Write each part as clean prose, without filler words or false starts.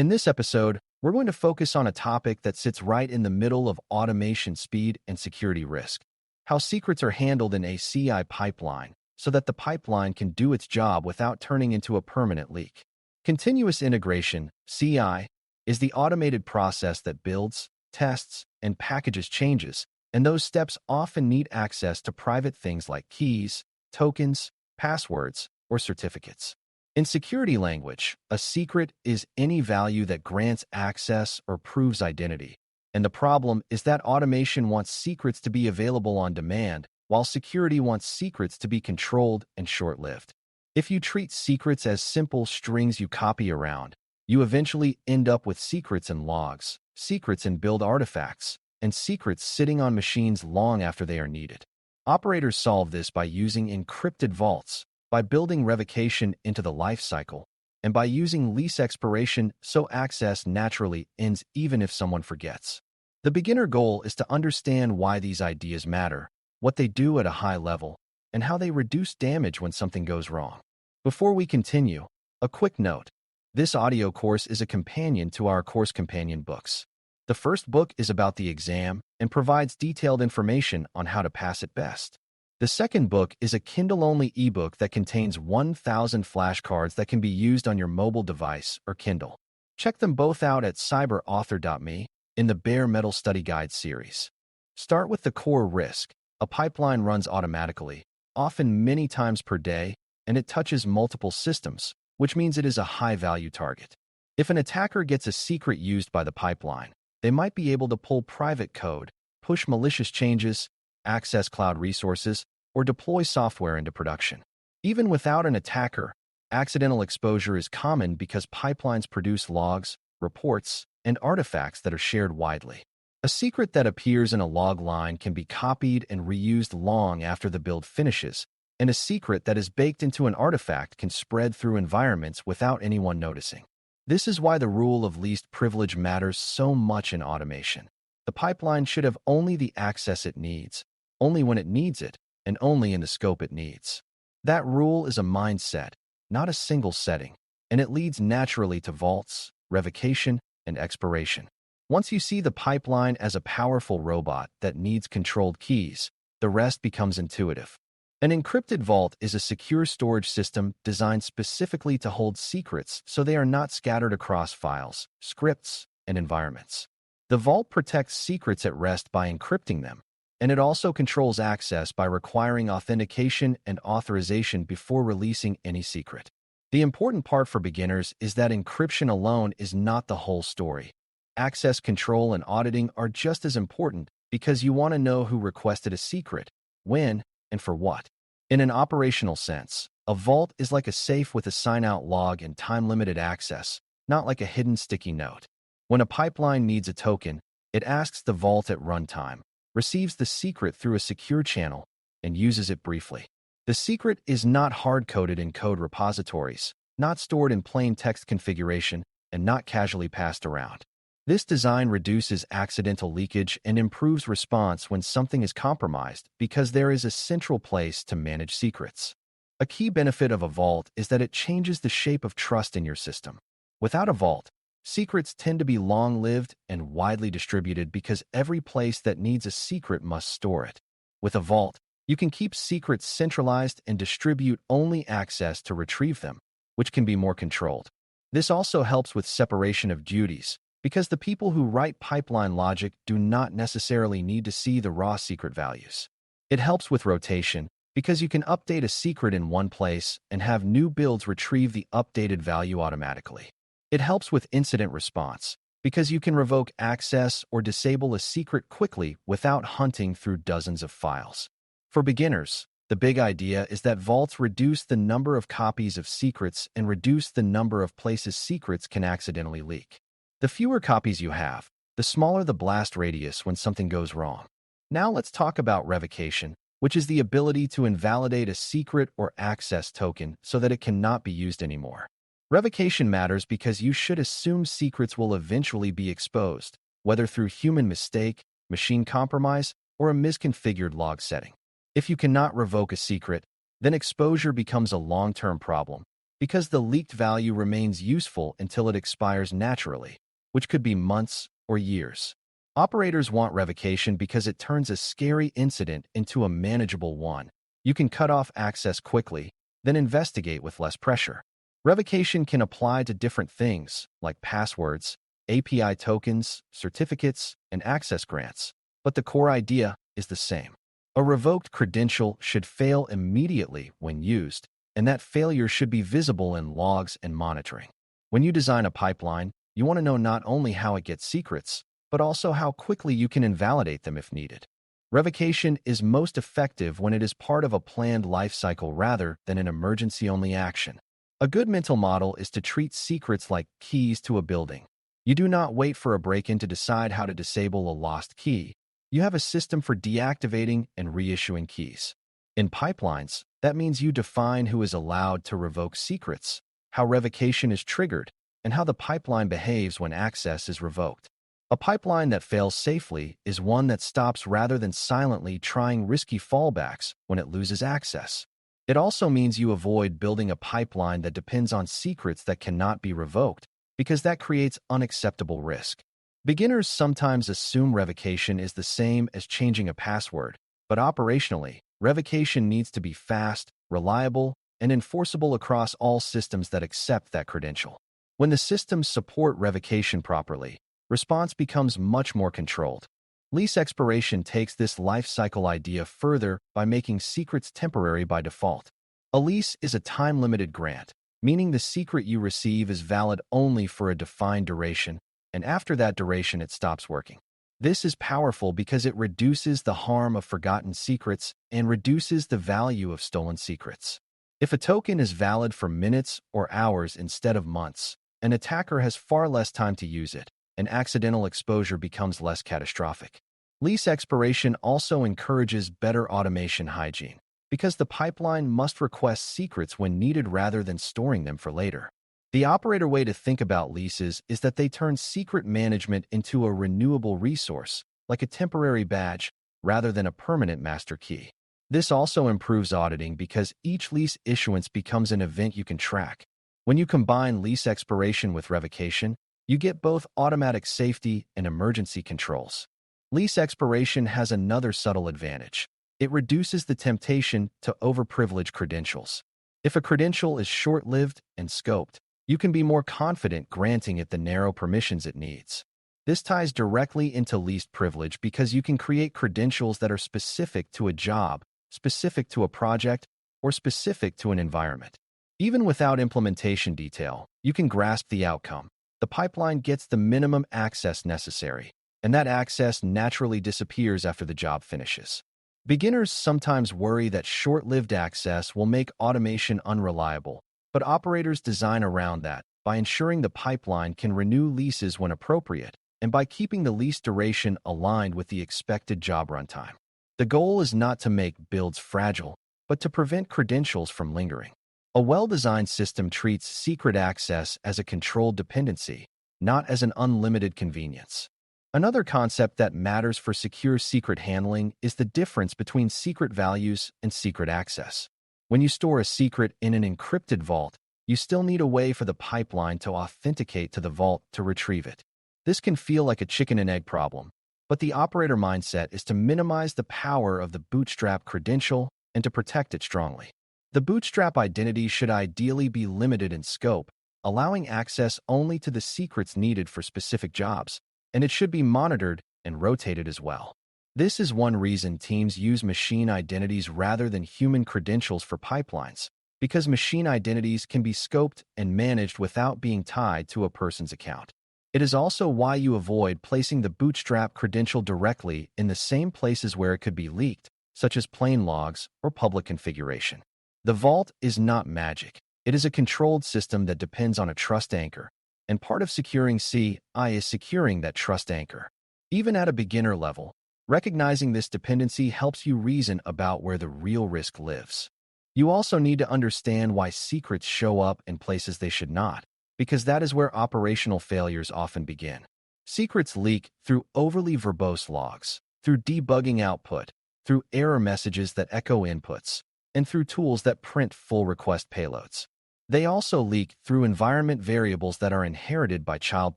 In this episode, we're going to focus on a topic that sits right in the middle of automation speed and security risk: how secrets are handled in a CI pipeline so that the pipeline can do its job without turning into a permanent leak. Continuous integration, CI, is the automated process that builds, tests, and packages changes, and those steps often need access to private things like keys, tokens, passwords, or certificates. In security language, a secret is any value that grants access or proves identity. And the problem is that automation wants secrets to be available on demand, while security wants secrets to be controlled and short-lived. If you treat secrets as simple strings you copy around, you eventually end up with secrets in logs, secrets in build artifacts, and secrets sitting on machines long after they are needed. Operators solve this by using encrypted vaults, by building revocation into the lifecycle, and by using lease expiration so access naturally ends even if someone forgets. The beginner goal is to understand why these ideas matter, what they do at a high level, and how they reduce damage when something goes wrong. Before we continue, a quick note. This audio course is a companion to our course companion books. The first book is about the exam and provides detailed information on how to pass it best. The second book is a Kindle-only ebook that contains 1,000 flashcards that can be used on your mobile device or Kindle. Check them both out at cyber.author.me in the Bare Metal Study Guide series. Start with the core risk. A pipeline runs automatically, often many times per day, and it touches multiple systems, which means it is a high-value target. If an attacker gets a secret used by the pipeline, they might be able to pull private code, push malicious changes, access cloud resources, or deploy software into production. Even without an attacker, accidental exposure is common because pipelines produce logs, reports, and artifacts that are shared widely. A secret that appears in a log line can be copied and reused long after the build finishes, and a secret that is baked into an artifact can spread through environments without anyone noticing. This is why the rule of least privilege matters so much in automation. The pipeline should have only the access it needs, only when it needs it, and only in the scope it needs. That rule is a mindset, not a single setting, and it leads naturally to vaults, revocation, and expiration. Once you see the pipeline as a powerful robot that needs controlled keys, the rest becomes intuitive. An encrypted vault is a secure storage system designed specifically to hold secrets so they are not scattered across files, scripts, and environments. The vault protects secrets at rest by encrypting them, and it also controls access by requiring authentication and authorization before releasing any secret. The important part for beginners is that encryption alone is not the whole story. Access control and auditing are just as important because you want to know who requested a secret, when, and for what. In an operational sense, a vault is like a safe with a sign-out log and time-limited access, not like a hidden sticky note. When a pipeline needs a token, it asks the vault at runtime, receives the secret through a secure channel, and uses it briefly. The secret is not hard-coded in code repositories, not stored in plain text configuration, and not casually passed around. This design reduces accidental leakage and improves response when something is compromised because there is a central place to manage secrets. A key benefit of a vault is that it changes the shape of trust in your system. Without a vault, secrets tend to be long-lived and widely distributed because every place that needs a secret must store it. With a vault, you can keep secrets centralized and distribute only access to retrieve them, which can be more controlled. This also helps with separation of duties, because the people who write pipeline logic do not necessarily need to see the raw secret values. It helps with rotation, because you can update a secret in one place and have new builds retrieve the updated value automatically. It helps with incident response, because you can revoke access or disable a secret quickly without hunting through dozens of files. For beginners, the big idea is that vaults reduce the number of copies of secrets and reduce the number of places secrets can accidentally leak. The fewer copies you have, the smaller the blast radius when something goes wrong. Now let's talk about revocation, which is the ability to invalidate a secret or access token so that it cannot be used anymore. Revocation matters because you should assume secrets will eventually be exposed, whether through human mistake, machine compromise, or a misconfigured log setting. If you cannot revoke a secret, then exposure becomes a long-term problem, because the leaked value remains useful until it expires naturally, which could be months or years. Operators want revocation because it turns a scary incident into a manageable one. You can cut off access quickly, then investigate with less pressure. Revocation can apply to different things, like passwords, API tokens, certificates, and access grants, but the core idea is the same. A revoked credential should fail immediately when used, and that failure should be visible in logs and monitoring. When you design a pipeline, you want to know not only how it gets secrets, but also how quickly you can invalidate them if needed. Revocation is most effective when it is part of a planned lifecycle rather than an emergency-only action. A good mental model is to treat secrets like keys to a building. You do not wait for a break-in to decide how to disable a lost key. You have a system for deactivating and reissuing keys. In pipelines, that means you define who is allowed to revoke secrets, how revocation is triggered, and how the pipeline behaves when access is revoked. A pipeline that fails safely is one that stops rather than silently trying risky fallbacks when it loses access. It also means you avoid building a pipeline that depends on secrets that cannot be revoked, because that creates unacceptable risk. Beginners sometimes assume revocation is the same as changing a password, but operationally, revocation needs to be fast, reliable, and enforceable across all systems that accept that credential. When the systems support revocation properly, response becomes much more controlled. Lease expiration takes this lifecycle idea further by making secrets temporary by default. A lease is a time-limited grant, meaning the secret you receive is valid only for a defined duration, and after that duration it stops working. This is powerful because it reduces the harm of forgotten secrets and reduces the value of stolen secrets. If a token is valid for minutes or hours instead of months, an attacker has far less time to use it, and accidental exposure becomes less catastrophic. Lease expiration also encourages better automation hygiene, because the pipeline must request secrets when needed rather than storing them for later. The operator way to think about leases is that they turn secret management into a renewable resource, like a temporary badge, rather than a permanent master key. This also improves auditing because each lease issuance becomes an event you can track. When you combine lease expiration with revocation, you get both automatic safety and emergency controls. Lease expiration has another subtle advantage. It reduces the temptation to overprivilege credentials. If a credential is short-lived and scoped, you can be more confident granting it the narrow permissions it needs. This ties directly into least privilege because you can create credentials that are specific to a job, specific to a project, or specific to an environment. Even without implementation detail, you can grasp the outcome. The pipeline gets the minimum access necessary, and that access naturally disappears after the job finishes. Beginners sometimes worry that short-lived access will make automation unreliable, but operators design around that by ensuring the pipeline can renew leases when appropriate and by keeping the lease duration aligned with the expected job runtime. The goal is not to make builds fragile, but to prevent credentials from lingering. A well-designed system treats secret access as a controlled dependency, not as an unlimited convenience. Another concept that matters for secure secret handling is the difference between secret values and secret access. When you store a secret in an encrypted vault, you still need a way for the pipeline to authenticate to the vault to retrieve it. This can feel like a chicken and egg problem, but the operator mindset is to minimize the power of the bootstrap credential and to protect it strongly. The bootstrap identity should ideally be limited in scope, allowing access only to the secrets needed for specific jobs, and it should be monitored and rotated as well. This is one reason teams use machine identities rather than human credentials for pipelines, because machine identities can be scoped and managed without being tied to a person's account. It is also why you avoid placing the bootstrap credential directly in the same places where it could be leaked, such as plain logs or public configuration. The vault is not magic. It is a controlled system that depends on a trust anchor, and part of securing CI is securing that trust anchor. Even at a beginner level, recognizing this dependency helps you reason about where the real risk lives. You also need to understand why secrets show up in places they should not, because that is where operational failures often begin. Secrets leak through overly verbose logs, through debugging output, through error messages that echo inputs, and through tools that print full request payloads. They also leak through environment variables that are inherited by child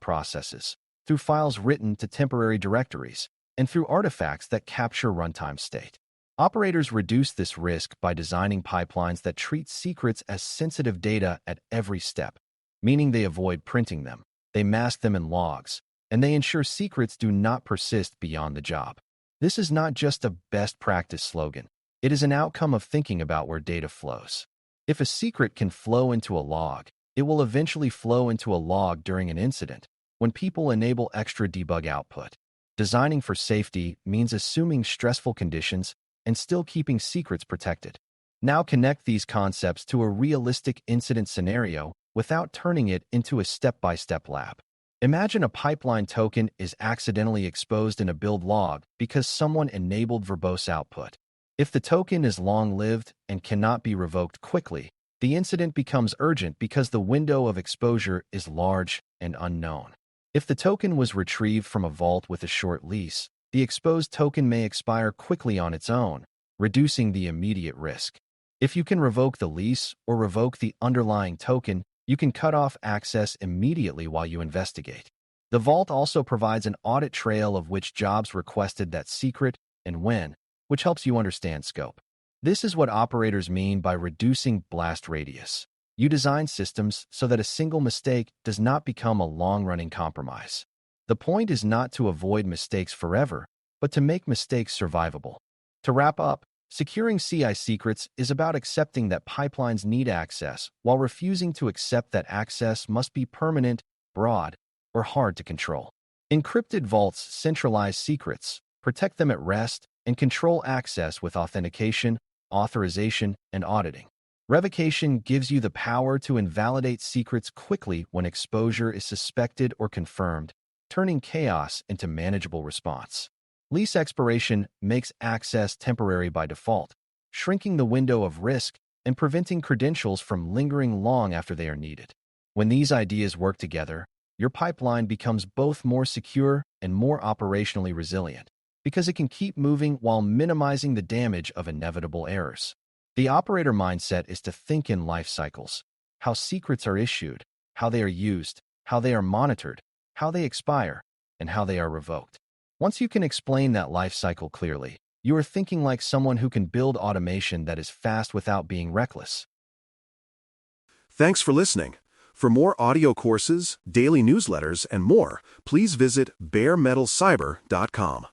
processes, through files written to temporary directories, and through artifacts that capture runtime state. Operators reduce this risk by designing pipelines that treat secrets as sensitive data at every step, meaning they avoid printing them, they mask them in logs, and they ensure secrets do not persist beyond the job. This is not just a best practice slogan. It is an outcome of thinking about where data flows. If a secret can flow into a log, it will eventually flow into a log during an incident, when people enable extra debug output. Designing for safety means assuming stressful conditions and still keeping secrets protected. Now connect these concepts to a realistic incident scenario without turning it into a step-by-step lab. Imagine a pipeline token is accidentally exposed in a build log because someone enabled verbose output. If the token is long-lived and cannot be revoked quickly, the incident becomes urgent because the window of exposure is large and unknown. If the token was retrieved from a vault with a short lease, the exposed token may expire quickly on its own, reducing the immediate risk. If you can revoke the lease or revoke the underlying token, you can cut off access immediately while you investigate. The vault also provides an audit trail of which jobs requested that secret and when, which helps you understand scope. This is what operators mean by reducing blast radius. You design systems so that a single mistake does not become a long-running compromise. The point is not to avoid mistakes forever, but to make mistakes survivable. To wrap up, securing CI secrets is about accepting that pipelines need access while refusing to accept that access must be permanent, broad, or hard to control. Encrypted vaults centralize secrets, protect them at rest, and control access with authentication, authorization, and auditing. Revocation gives you the power to invalidate secrets quickly when exposure is suspected or confirmed, turning chaos into manageable response. Lease expiration makes access temporary by default, shrinking the window of risk and preventing credentials from lingering long after they are needed. When these ideas work together, your pipeline becomes both more secure and more operationally resilient, because it can keep moving while minimizing the damage of inevitable errors. The operator mindset is to think in life cycles: how secrets are issued, how they are used, how they are monitored, how they expire, and how they are revoked. Once you can explain that life cycle clearly, you are thinking like someone who can build automation that is fast without being reckless. Thanks for listening. For more audio courses, daily newsletters, and more, please visit baremetalcyber.com.